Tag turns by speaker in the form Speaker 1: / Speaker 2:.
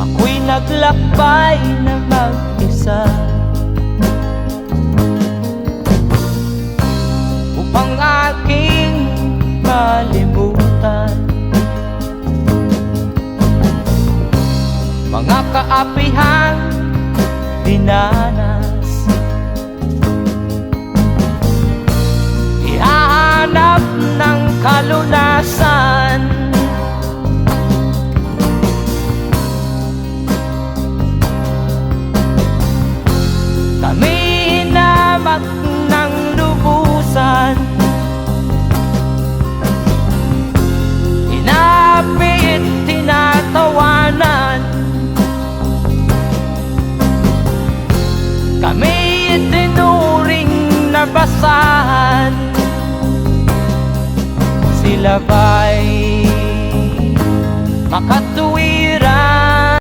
Speaker 1: ako'y naglakbay na mag-isa upang aking malimutan mga kaapihang dinanas. Ihahanap ng kalunasan kami hinamak ng lubusan, inapit, tinatawanan, kami itinuring na basahan. Sila ba'y